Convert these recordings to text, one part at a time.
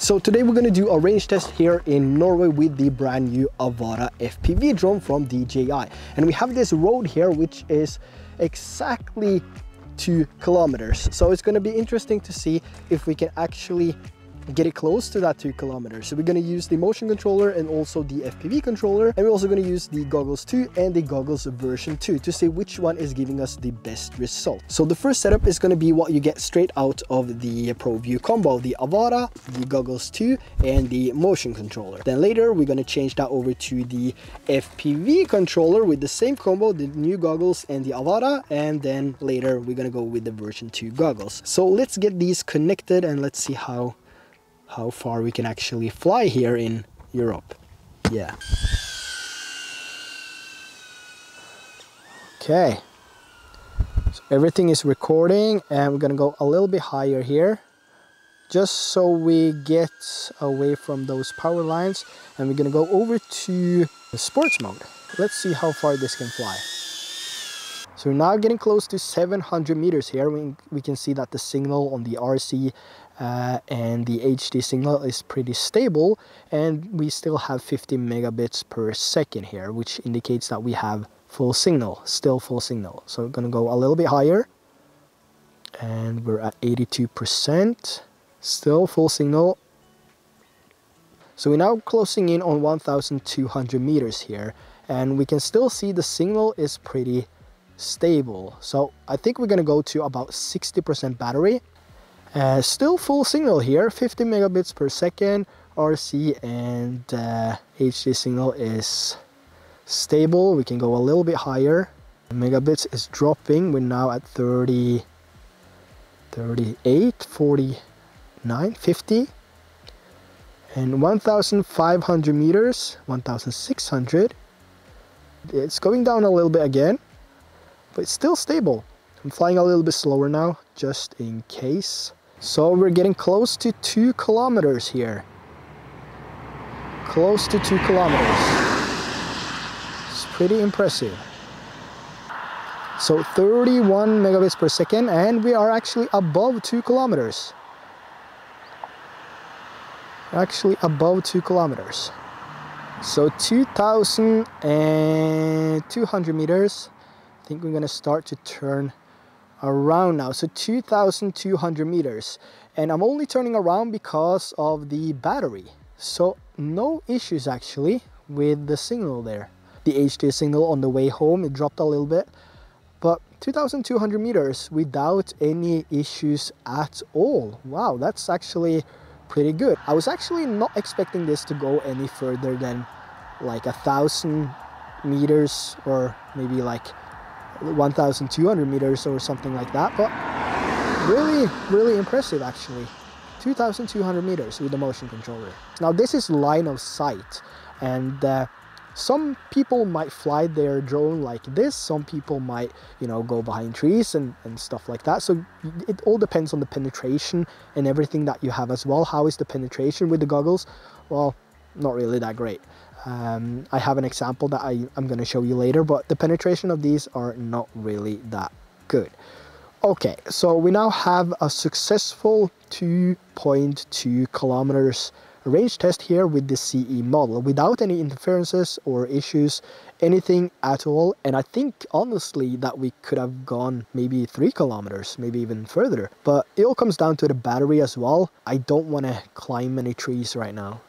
So today we're going to do a range test here in Norway with the brand new Avata FPV drone from DJI. And we have this road here which is exactly 2 kilometers. So it's going to be interesting to see if we can actually get it close to that 2 kilometers. So we're going to use the motion controller and also the FPV controller, and we're also going to use the goggles 2 and the goggles version 2 to see which one is giving us the best result. So the first setup is going to be what you get straight out of the ProView combo, the Avata, the goggles 2 and the motion controller. Then later we're going to change that over to the FPV controller with the same combo, the new goggles and the Avata, and then later we're going to go with the version 2 goggles. So let's get these connected and let's see how far we can actually fly here in Europe. Yeah. Okay. So everything is recording and we're gonna go a little bit higher here just so we get away from those power lines, and we're gonna go over to the sports mode. Let's see how far this can fly. So we're now getting close to 700 meters here. We can see that the signal on the RC and the HD signal is pretty stable, and we still have 50 megabits per second here, which indicates that we have full signal, still full signal. So we're gonna go a little bit higher, and we're at 82%, still full signal. So we're now closing in on 1,200 meters here, and we can still see the signal is pretty stable. So I think we're gonna go to about 60% battery. Still full signal here, 50 megabits per second. RC and HD signal is stable. We can go a little bit higher. Megabits is dropping. We're now at 30, 38, 49, 50. And 1,500 meters, 1,600. It's going down a little bit again, but it's still stable. I'm flying a little bit slower now, just in case. So we're getting close to 2 kilometers here. Close to 2 kilometers. It's pretty impressive. So 31 megabits per second, and we are actually above 2 kilometers. Actually above 2 kilometers. So 2,200 meters. I think we're gonna start to turn around now. So 2,200 meters, and I'm only turning around because of the battery. So no issues actually with the signal there. The HD signal on the way home, it dropped a little bit, but 2,200 meters without any issues at all. Wow, that's actually pretty good. I was actually not expecting this to go any further than like 1,000 meters or maybe like 1,200 meters or something like that, but really impressive actually. 2,200 meters with the motion controller. Now this is line of sight, and some people might fly their drone like this, some people might, you know, go behind trees and stuff like that. So it all depends on the penetration and everything that you have as well. How is the penetration with the goggles? Well, not really that great. I have an example that I'm going to show you later, but the penetration of these are not really that good. Okay, so we now have a successful 2.2 kilometers range test here with the CE model without any interferences or issues, anything at all. And I think honestly that we could have gone maybe 3 kilometers, maybe even further, but it all comes down to the battery as well. I don't want to climb any trees right now.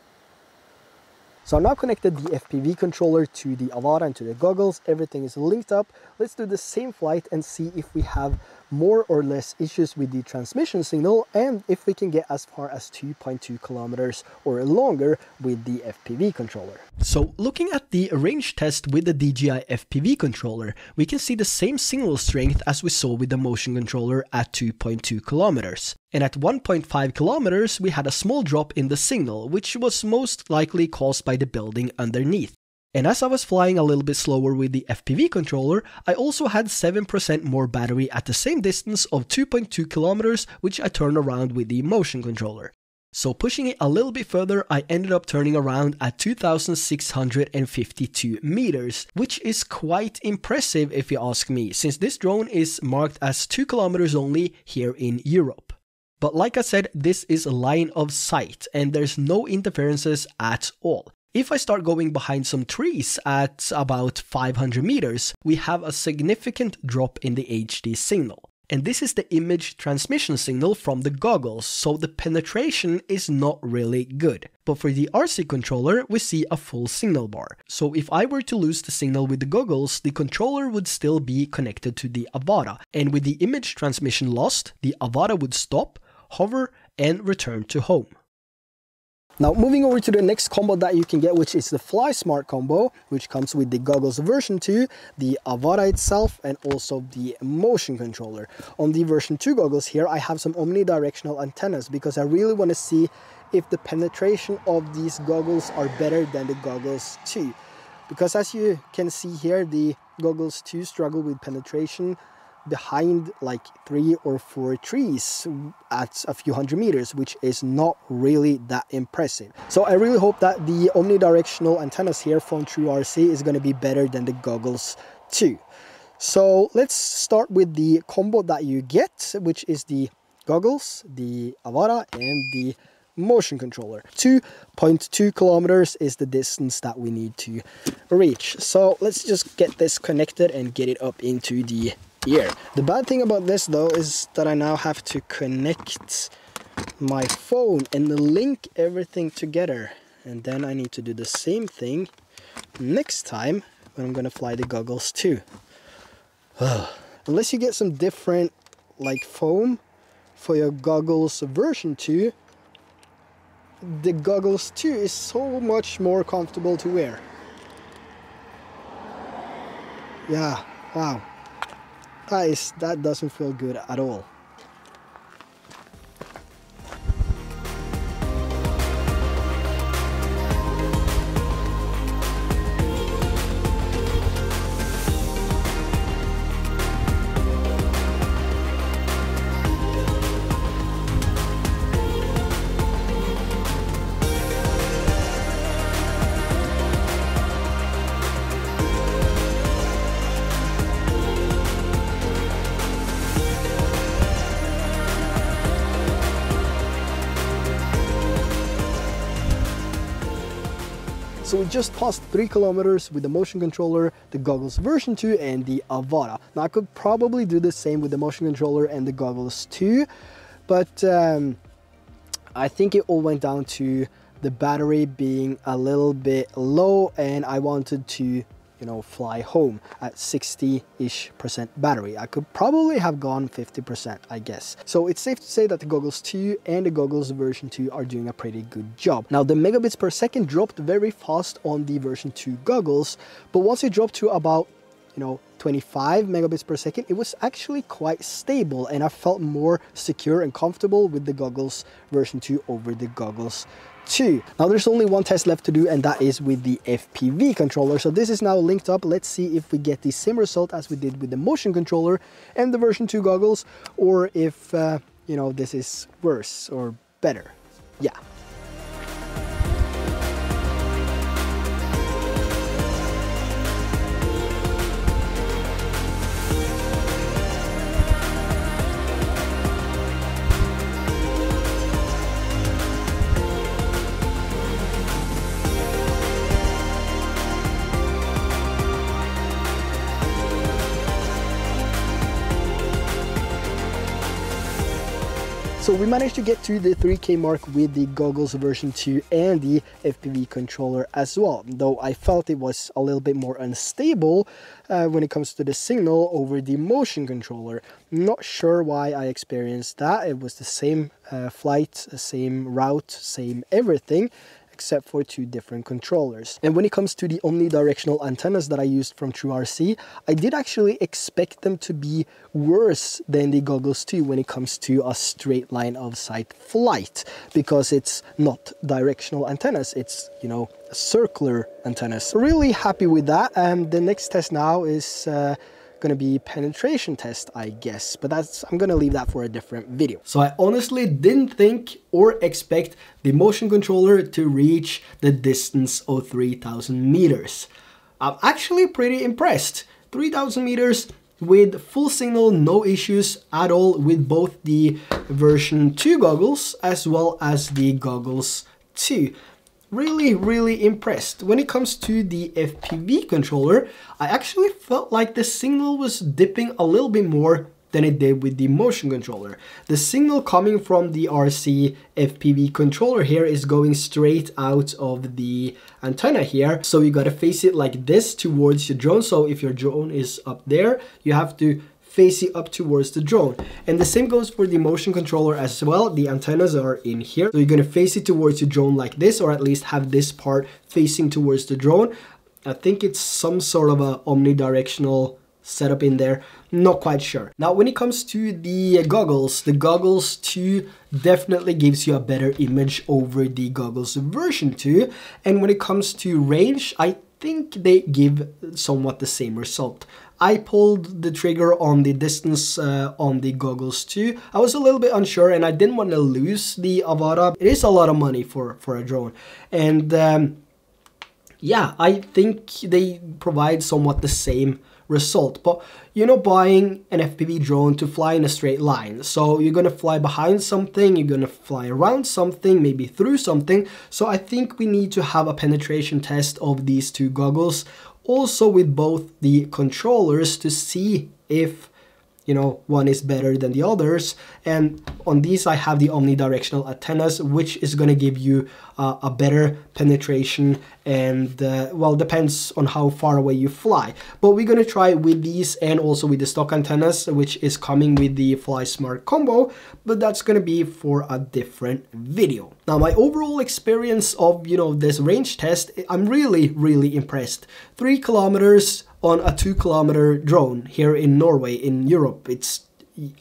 So I've now connected the FPV controller to the Avata and to the goggles. Everything is linked up. Let's do the same flight and see if we have more or less issues with the transmission signal, and if we can get as far as 2.2 kilometers or longer with the FPV controller. So looking at the range test with the DJI FPV controller, we can see the same signal strength as we saw with the motion controller at 2.2 kilometers. And at 1.5 kilometers, we had a small drop in the signal, which was most likely caused by the building underneath. And as I was flying a little bit slower with the FPV controller, I also had 7% more battery at the same distance of 2.2 kilometers, which I turned around with the motion controller. So pushing it a little bit further, I ended up turning around at 2,652 meters, which is quite impressive if you ask me, since this drone is marked as 2 kilometers only here in Europe. But like I said, this is line of sight and there's no interferences at all. If I start going behind some trees at about 500 meters, we have a significant drop in the HD signal. And this is the image transmission signal from the goggles, so the penetration is not really good. But for the RC controller, we see a full signal bar. So if I were to lose the signal with the goggles, the controller would still be connected to the Avata. And with the image transmission lost, the Avata would stop, hover, and return to home. Now moving over to the next combo that you can get, which is the Fly Smart combo, which comes with the goggles version 2, the Avata itself, and also the motion controller. On the version 2 goggles here, I have some omnidirectional antennas because I really want to see if the penetration of these goggles are better than the goggles 2. Because as you can see here, the goggles 2 struggle with penetration behind like 3 or 4 trees at a few hundred meters, which is not really that impressive. So I really hope that the omnidirectional antennas here from TrueRC is going to be better than the goggles too. So let's start with the combo that you get, which is the goggles, the Avata, and the motion controller. 2.2 kilometers is the distance that we need to reach. So let's just get this connected and get it up into the ear. The bad thing about this though is that I now have to connect my phone and link everything together, and then I need to do the same thing next time when I'm gonna fly the goggles too. Unless you get some different like foam for your goggles version 2, the goggles 2 is so much more comfortable to wear. Yeah, wow. That doesn't feel good at all. So we just passed 3 kilometers with the motion controller, the goggles version 2, and the Avata. Now I could probably do the same with the motion controller and the goggles too, but I think it all went down to the battery being a little bit low, and I wanted to, you know, fly home at 60-ish% battery. I could probably have gone 50%, I guess. So it's safe to say that the goggles 2 and the goggles version 2 are doing a pretty good job. Now the megabits per second dropped very fast on the version 2 goggles, but once it dropped to about, you know, 25 megabits per second, it was actually quite stable, and I felt more secure and comfortable with the goggles version 2 over the goggles 2. Now there's only one test left to do, and that is with the Fpv controller. So this is now linked up. Let's see if we get the same result as we did with the motion controller and the version 2 goggles, or if you know, this is worse or better. Yeah. So we managed to get to the 3K mark with the goggles version 2 and the Fpv controller as well, though I felt it was a little bit more unstable when it comes to the signal over the motion controller. Not sure why I experienced that. It was the same flight, same route, same everything, except for 2 different controllers. And when it comes to the omnidirectional antennas that I used from TrueRC, I did actually expect them to be worse than the goggles 2 when it comes to a straight line of sight flight, because it's not directional antennas, it's, you know, circular antennas. Really happy with that. The next test now is going to be penetration test, I guess, but I'm going to leave that for a different video. So I honestly didn't think or expect the motion controller to reach the distance of 3,000 meters. I'm actually pretty impressed. 3,000 meters with full signal, no issues at all with both the version 2 goggles as well as the goggles 2. Really impressed. When it comes to the FPV controller, I actually felt like the signal was dipping a little bit more than it did with the motion controller. The signal coming from the RC FPV controller here is going straight out of the antenna here, so you gotta face it like this towards your drone. So if your drone is up there, you have to face it up towards the drone. And the same goes for the motion controller as well. The antennas are in here, so you're gonna face it towards your drone like this, or at least have this part facing towards the drone. I think it's some sort of a omnidirectional setup in there, not quite sure. Now when it comes to the goggles 2 definitely gives you a better image over the goggles version 2, and when it comes to range, I think they give somewhat the same result. I pulled the trigger on the distance on the goggles 2. I was a little bit unsure and I didn't want to lose the Avata. It is a lot of money for a drone, and yeah, I think they provide somewhat the same result. But you're not buying an FPV drone to fly in a straight line, so you're gonna fly behind something, you're gonna fly around something, maybe through something. So I think we need to have a penetration test of these 2 goggles, also with both the controllers, to see if, you know, one is better than the others. And on these I have the omnidirectional antennas, which is going to give you a better penetration, and well, depends on how far away you fly. But we're going to try with these and also with the stock antennas, which is coming with the Fly Smart combo, but that's going to be for a different video. Now my overall experience of, you know, this range test, I'm really impressed. 3 kilometers on a 2 kilometer drone here in Norway, in Europe.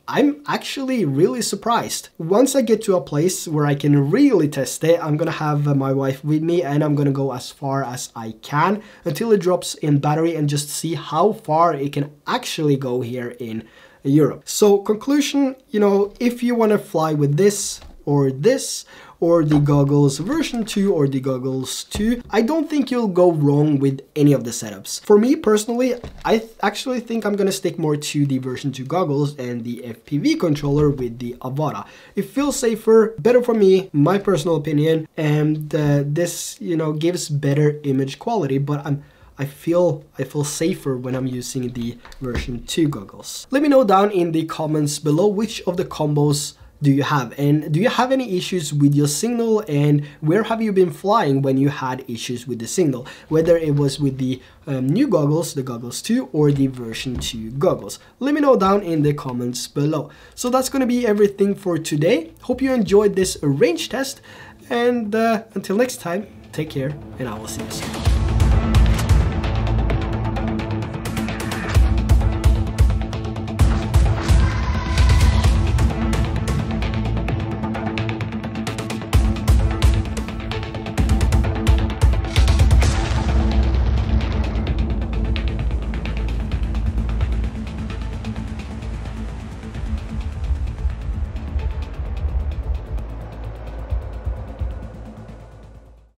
I'm actually really surprised. Once I get to a place where I can really test it, I'm gonna have my wife with me, and I'm gonna go as far as I can until it drops in battery and just see how far it can actually go here in Europe. So conclusion, you know, if you want to fly with this, or the goggles version 2 or the goggles 2, I don't think you'll go wrong with any of the setups. For me personally, I actually think I'm gonna stick more to the version 2 goggles and the FPV controller with the Avata. It feels safer, better for me, my personal opinion, and this, you know, gives better image quality, but I feel safer when I'm using the version 2 goggles. Let me know down in the comments below which of the combos do you have, and do you have any issues with your signal, and where have you been flying when you had issues with the signal, whether it was with the new goggles, the goggles 2, or the version 2 goggles. Let me know down in the comments below. So that's going to be everything for today. Hope you enjoyed this range test, and until next time, take care, and I will see you soon.